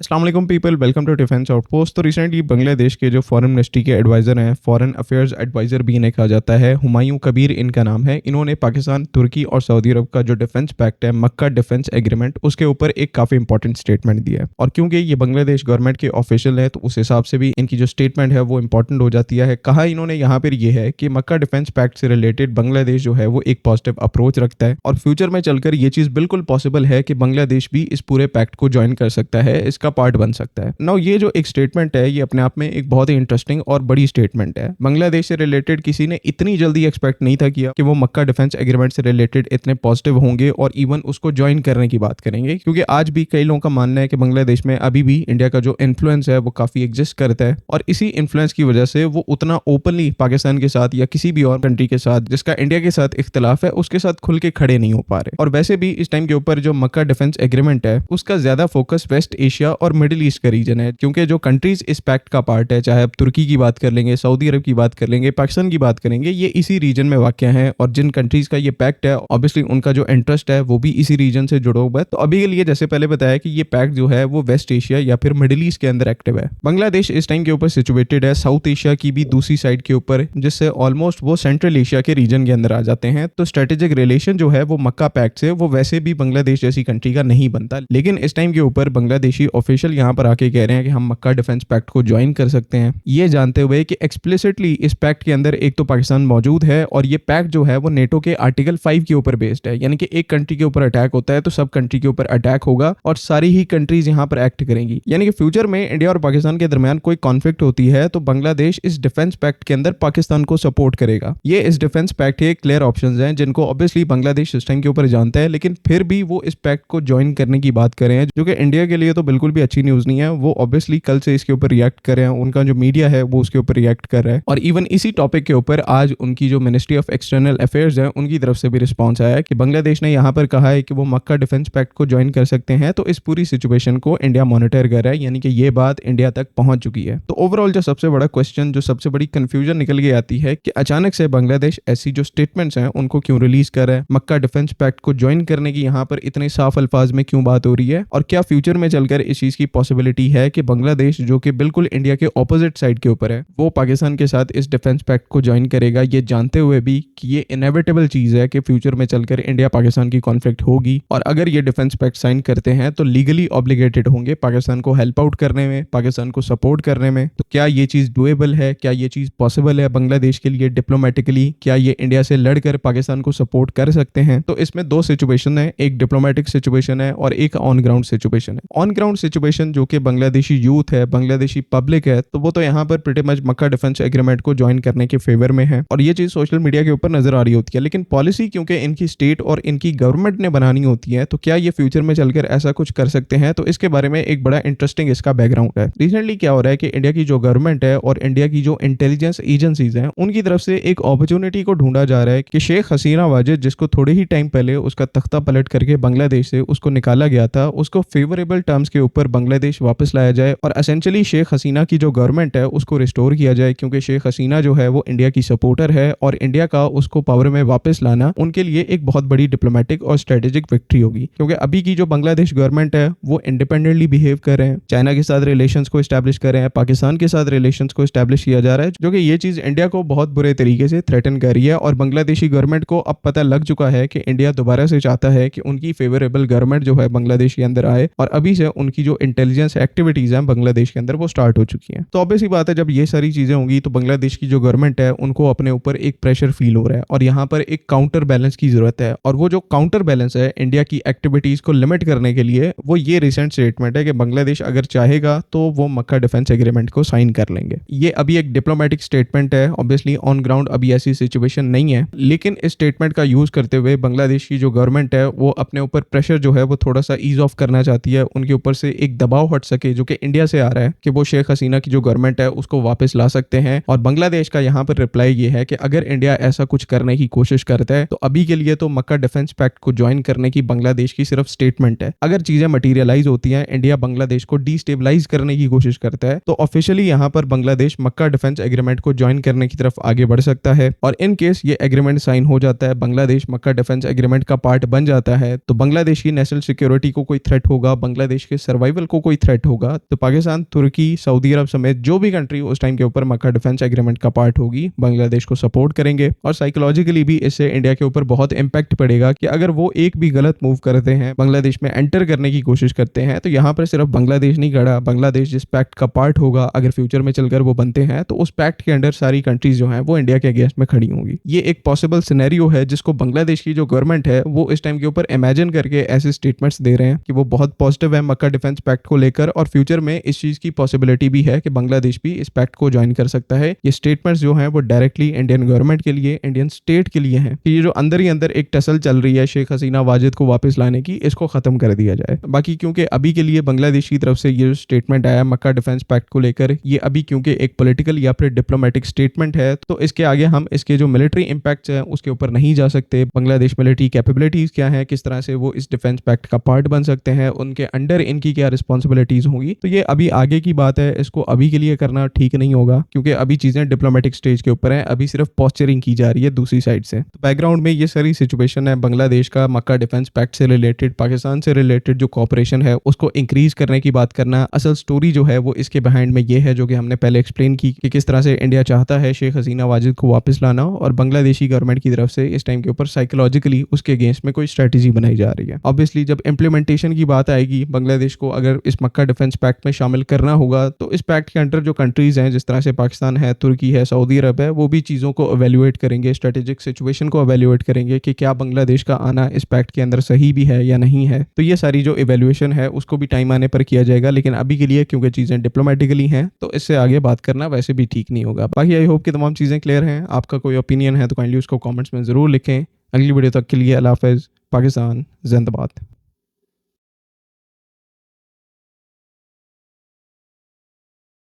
अस्सलाम वालेकुम people, welcome to defence outpost. तो रिसेंटली बांग्लादेश के जो फॉरेन मिनिस्ट्री के एडवाइज़र हैं, फॉरेन अफेयर्स एडवाइज़र भी इन्हें कहा जाता है, हुमायूं कबीर इनका नाम है। इन्होंने पाकिस्तान, तुर्की और सऊदी अरब का जो डिफेंस पैक्ट है, मक्का डिफेंस एग्रीमेंट, उसके ऊपर एक काफ़ी इंपॉर्टेंट स्टेटमेंट दिया है। और क्योंकि ये बांग्लादेश गवर्नमेंट के ऑफिशियल है, तो उस हिसाब से भी इनकी जो स्टेटमेंट है वो इंपॉर्टेंट हो जाती है। कहा इन्होंने यहाँ पर ये है कि मक्का डिफेंस पैक्ट से रिलेटेड बांग्लादेश जो है वो एक पॉजिटिव अप्रोच रखता है और फ्यूचर में चलकर ये चीज़ बिल्कुल पॉसिबल है कि बांग्लादेश भी इस पूरे पैक्ट को ज्वाइन कर सकता है, इसका पार्ट बन सकता है। नाउ ये जो एक स्टेटमेंट है, ये अपने आप में एक बहुत ही इंटरेस्टिंग और बड़ी स्टेटमेंट है। बांग्लादेश से रिलेटेड किसी ने इतनी जल्दी एक्सपेक्ट नहीं था किया कि वो मक्का डिफेंस एग्रीमेंट से रिलेटेड इतने पॉजिटिव होंगे और इवन उसको ज्वाइन करने की बात करेंगे, क्योंकि आज भी कई लोगों का मानना है कि बांग्लादेश में अभी भी इंडिया का जो इन्फ्लुएंस है वो काफी एग्जिस्ट करता है और इसी इन्फ्लुएंस की वजह से वो उतना ओपनली पाकिस्तान के साथ या किसी भी और कंट्री के साथ जिसका इंडिया के साथ इख्तिलाफ है उसके साथ खुल के खड़े नहीं हो पा रहे। और वैसे भी इस टाइम के ऊपर जो मक्का डिफेंस एग्रीमेंट है उसका ज्यादा फोकस वेस्ट एशिया और मिडिल ईस्ट का रीजन है, क्योंकि जो कंट्रीज इस पैक्ट का पार्ट है, चाहे अब तुर्की की बात कर लेंगे, सऊदी अरब की बात कर लेंगे, पाकिस्तान की बात करेंगे, ये इसी रीजन में वाक़या हैं। और जिन कंट्रीज का ये पैक्ट है ऑब्वियसली उनका जो इंटरेस्ट है वो भी इसी रीजन से जुड़ा हुआ है। तो अभी के लिए जैसे पहले बताया कि ये पैक्ट जो है वो वेस्ट एशिया या फिर मिडिल ईस्ट के अंदर एक्टिव है। बांग्लादेश इस टाइम के ऊपर सिचुएटेड है साउथ एशिया की भी दूसरी साइड के ऊपर, जिससे ऑलमोस्ट वो सेंट्रल एशिया के रीजन के अंदर आ जाते हैं। तो स्ट्रेटेजिक रिलेशन जो है वो मक्का पैक्ट से वो वैसे भी बांग्लादेश जैसी कंट्री का नहीं बनता, लेकिन इस टाइम के ऊपर बांग्लादेशी ऑफिशियल यहाँ पर आके कह रहे हैं कि हम मक्का डिफेंस पैक्ट को ज्वाइन कर सकते हैं, ये जानते हुए कि एक्सप्लिसिटली इस पैक्ट के अंदर एक तो पाकिस्तान मौजूद है और ये पैक्ट जो है वो नेटो के आर्टिकल 5 के ऊपर बेस्ड है, यानी कि एक कंट्री के ऊपर अटैक होता है तो सब कंट्री के ऊपर अटैक होगा और सारी ही कंट्रीज यहाँ पर एक्ट करेंगी। यानी कि फ्यूचर में इंडिया और पाकिस्तान के दरमियान कोई कॉन्फ्लिक्ट होती है तो बांग्लादेश इस डिफेंस पैक्ट के अंदर पाकिस्तान को सपोर्ट करेगा। ये इस डिफेंस पैक्ट के क्लियर ऑप्शंस हैं जिनको ऑब्वियसली बांग्लादेश इस टाइम के ऊपर जानता है, लेकिन फिर भी वो इस पैक्ट को ज्वाइन करने की बात कर रहे हैं, जो कि इंडिया के लिए तो बिल्कुल भी अच्छी न्यूज नहीं है। वो ऑब्वियसली कल से इसके ऊपर रिएक्ट कर रहे हैं, उनका जो मीडिया है वो उसके ऊपर रिएक्ट कर रहा है और इवन इसी टॉपिक के ऊपर आज उनकी जो मिनिस्ट्री ऑफ एक्सटर्नल अफेयर्स है उनकी तरफ से भी रिस्पॉन्स आया है कि बांग्लादेश ने यहाँ पर कहा है कि वो मक्का डिफेंस पैक्ट को ज्वाइन कर सकते हैं। तो इस पूरी सिचुएशन को इंडिया मॉनिटर कर रहा है, यानी कि ये बात इंडिया तक पहुंच चुकी है। तो ओवरऑल जो सबसे बड़ा क्वेश्चन, जो सबसे बड़ी कंफ्यूजन निकल के आती है कि अचानक से बांग्लादेश ऐसी जो स्टेटमेंट्स हैं उनको क्यों रिलीज कर रहा है, मक्का डिफेंस पैक्ट को ज्वाइन करने की यहाँ पर इतने साफ अल्फाज में क्यों बात हो रही है और क्या फ्यूचर में चलकर इस चीज की पॉसिबिलिटी है कि बांग्लादेश जो कि बिल्कुल इंडिया के ऑपोजिट साइड के ऊपर है वो पाकिस्तान के साथ इस डिफेंस पैक्ट को ज्वाइन करेगा, ये जानते हुए भी कि ये इनएविटेबल चीज है कि फ्यूचर में चलकर इंडिया पाकिस्तान की कॉन्फ्लिक्ट होगी और अगर ये डिफेंस पैक्ट साइन करते हैं तो लीगली ऑब्लिगेटेड होंगे पाकिस्तान को हेल्प आउट करने में, पाकिस्तान को सपोर्ट करने में। तो क्या ये चीज डुएबल है, क्या ये चीज पॉसिबल है बांग्लादेश के लिए डिप्लोमेटिकली, क्या ये इंडिया से लड़कर पाकिस्तान को सपोर्ट कर सकते हैं? तो इसमें दो सिचुएशन है, एक डिप्लोमेटिक सिचुएशन है और एक ऑन ग्राउंड सिचुएशन है। ऑन ग्राउंड सिचुएशन जो कि बांग्लादेशी यूथ है, बांग्लादेशी पब्लिक है, तो वो तो यहाँ पर प्रीटी मच मक्का डिफेंस एग्रीमेंट को ज्वाइन करने के फेवर में है और ये चीज सोशल मीडिया के ऊपर नजर आ रही होती है, लेकिन पॉलिसी क्योंकि इनकी स्टेट और इनकी गवर्नमेंट ने बनानी होती है, तो क्या ये फ्यूचर में चलकर ऐसा कुछ कर सकते हैं? तो इसके बारे में एक बड़ा इंटरेस्टिंग इसका बैकग्राउंड है। रिसेंटली क्या हो रहा है कि इंडिया की जो गवर्नमेंट है और इंडिया की जो इंटेलिजेंस एजेंसीज हैं उनकी तरफ से एक अपॉर्चुनिटी को ढूंढा जा रहा है कि शेख हसीना वाजिद, जिसको थोड़े ही टाइम पहले उसका तख्ता पलट करके बांग्लादेश से उसको निकाला गया था, उसको फेवरेबल टर्म्स के ऊपर बांग्लादेश वापस लाया जाए और एसेंशियली शेख हसीना की जो गवर्नमेंट है उसको रिस्टोर किया जाए, क्योंकि शेख हसीना जो है वो इंडिया की सपोर्टर है और इंडिया का उसको पावर में वापस लाना उनके लिए एक बहुत बड़ी डिप्लोमेटिक और स्ट्रेटेजिक विक्ट्री होगी। क्योंकि अभी की जो बांग्लादेश गवर्नमेंट है वो इंडिपेंडेंटली बिहेव कर रहे हैं, चाइना के साथ रिलेशंस को एस्टैब्लिश कर रहे हैं, पाकिस्तान के साथ रिलेशंस को एस्टैब्लिश किया जा रहा है, जो कि ये चीज इंडिया को बहुत बुरे तरीके से थ्रेटन कर रही है और बांग्लादेशी गवर्नमेंट को अब पता लग चुका है कि इंडिया दोबारा से चाहता है कि उनकी फेवरेबल गवर्नमेंट जो है बांग्लादेश के अंदर आए और अभी से उनकी जो इंटेलिजेंस एक्टिविटीज हैं बांग्लादेश के अंदर वो स्टार्ट हो चुकी हैं। तो ऑब्वियसली बात है, जब ये सारी चीजें होंगी तो बांग्लादेश की जो गवर्नमेंट है उनको अपने ऊपर एक प्रेशर फील हो रहा है और यहाँ पर एक काउंटर बैलेंस की जरूरत है और वो जो काउंटर बैलेंस है इंडिया की एक्टिविटीज को लिमिट करने के लिए वो ये रिसेंट स्टेटमेंट है कि बांग्लादेश अगर चाहेगा तो वो मक्का डिफेंस एग्रीमेंट को साइन कर लेंगे। ये अभी एक डिप्लोमेटिक स्टेटमेंट है, ऑब्वियसली ऑन ग्राउंड अभी ऐसी सिचुएशन नहीं है, लेकिन इस स्टेटमेंट का यूज करते हुए बांग्लादेश की जो गवर्नमेंट है वो अपने ऊपर प्रेशर जो है वो थोड़ा सा ईज ऑफ करना चाहती है, उनके ऊपर से एक दबाव हट सके जो कि इंडिया से आ रहा है कि वो शेख हसीना की जो गवर्नमेंट है उसको वापस ला सकते हैं। और बांग्लादेश का यहाँ पर रिप्लाई ये है कि अगर इंडिया ऐसा कुछ करने की कोशिश करता है तो अभी के लिए तो मक्का डिफेंस पैक्ट को ज्वाइन करने की बांग्लादेश की सिर्फ स्टेटमेंट है। अगर चीजें मटीरियलाइज होती हैं, इंडिया बांग्लादेश को डिस्टेबलाइज करने की कोशिश करता है, तो ऑफिशियली यहाँ पर बांग्लादेश मक्का डिफेंस एग्रीमेंट को ज्वाइन करने की तरफ आगे बढ़ सकता है। और इन केस ये एग्रीमेंट साइन हो जाता है, बांग्लादेश मक्का डिफेंस एग्रीमेंट का पार्ट बन जाता है, तो बांग्लादेश की नेशनल सिक्योरिटी को कोई थ्रेट होगा, बांग्लादेश के सर्वाइवल सर्वाइवल को कोई थ्रेट होगा तो पाकिस्तान, तुर्की, सऊदी अरब समेत जो भी कंट्री उस टाइम के ऊपर मक्का डिफेंस एग्रीमेंट का पार्ट होगी, बांग्लादेश को सपोर्ट करेंगे। और साइकोलॉजिकली भी इससे इंडिया के ऊपर बहुत इंपैक्ट पड़ेगा कि अगर वो एक भी गलत मूव करते हैं, बांग्लादेश में एंटर करने की कोशिश करते हैं, तो यहाँ पर सिर्फ बांग्लादेश नहीं खड़ा, बांग्लादेश जिस पैक्ट का पार्ट होगा अगर फ्यूचर में चलकर वो बनते हैं तो उस पैक्ट के अंडर सारी कंट्रीज जो हैं वो इंडिया के अगेंस्ट में खड़ी होंगी। ये एक पॉसिबल सिनेरियो है जिसको बांग्लादेश की जो गवर्नमेंट है वो इस टाइम के ऊपर इमेजिन करके ऐसे स्टेटमेंट्स दे रहे हैं कि वो बहुत पॉजिटिव है मक्का डिफेंस पैक्ट को लेकर, और फ्यूचर में इस चीज की पॉसिबिलिटी भी है कि बांग्लादेश भी इस पैक्ट को ज्वाइन कर सकता है। ये स्टेटमेंट्स जो हैं वो डायरेक्टली इंडियन गवर्नमेंट के लिए, इंडियन स्टेट के लिए हैं कि ये जो अंदर ही अंदर एक टसल चल रही है शेख हसीना वाजिद को वापस लाने की, इसको खत्म कर दिया जाए। बाकी क्योंकि अभी के लिए बांग्लादेश की तरफ से ये जो स्टेटमेंट आया मक्का डिफेंस पैक्ट को लेकर, ये अभी क्योंकि एक पॉलिटिकल या फिर डिप्लोमेटिक स्टेटमेंट है, तो इसके आगे हम इसके जो मिलिट्री इंपैक्ट है उसके ऊपर नहीं जा सकते। बांग्लादेश मिलिट्री कैपेबिलिटीज क्या है, किस तरह से वो इस डिफेंस पैक्ट का पार्ट बन सकते हैं, उनके अंडर इनकी क्या रिस्पॉन्सिबिलिटीज होंगी, तो ये अभी आगे की बात है। इसको अभी के लिए करना ठीक नहीं होगा क्योंकि अभी चीजें डिप्लोमेटिक स्टेज के ऊपर है, अभी सिर्फ पॉस्चरिंग की जा रही है दूसरी साइड से। तो बैकग्राउंड में ये सारी सिचुएशन है बांग्लादेश का मक्का डिफेंस पैक्ट से रिलेटेड, पाकिस्तान से रिलेटेड जो कॉपरेशन है उसको इंक्रीज करने की बात करना। असल स्टोरी जो है वो इसके बिहाइंड में ये है जो कि हमने पहले एक्सप्लेन की कि किस तरह से इंडिया चाहता है शेख हसीना वाजिद को वापस लाना, और बांग्लादेशी गवर्नमेंट की तरफ से इस टाइम के ऊपर साइकोलॉजिकली उसके अगेंस्ट में कोई स्ट्रेटेजी बनाई जा रही है। ऑब्वियसली जब इंप्लीमेंटेशन की बात आएगी, बांग्लादेश को अगर इस मक्का डिफेंस पैक्ट में शामिल करना होगा तो इस पैक्ट के अंडर जो कंट्रीज हैं जिस तरह से पाकिस्तान है, तुर्की है, सऊदी अरब है, वो भी चीज़ों को एवेल्युएट करेंगे, स्ट्रेटेजिक सिचुएशन को एवेल्युएट करेंगे कि क्या बांग्लादेश का आना इस पैक्ट के अंदर सही भी है या नहीं है। तो ये सारी जो इवेल्युएशन है उसको भी टाइम आने पर किया जाएगा, लेकिन अभी के लिए क्योंकि चीज़ें डिप्लोमेटिकली हैं तो इससे आगे बात करना वैसे भी ठीक नहीं होगा। बाकी आई होप कि तमाम चीज़ें क्लियर हैं। आपका कोई ओपिनियन है तो काइंडली उसको कमेंट्स में ज़रूर लिखें। अगली वीडियो तक के लिए अल्लाह हाफ़िज़। पाकिस्तान जिंदाबाद।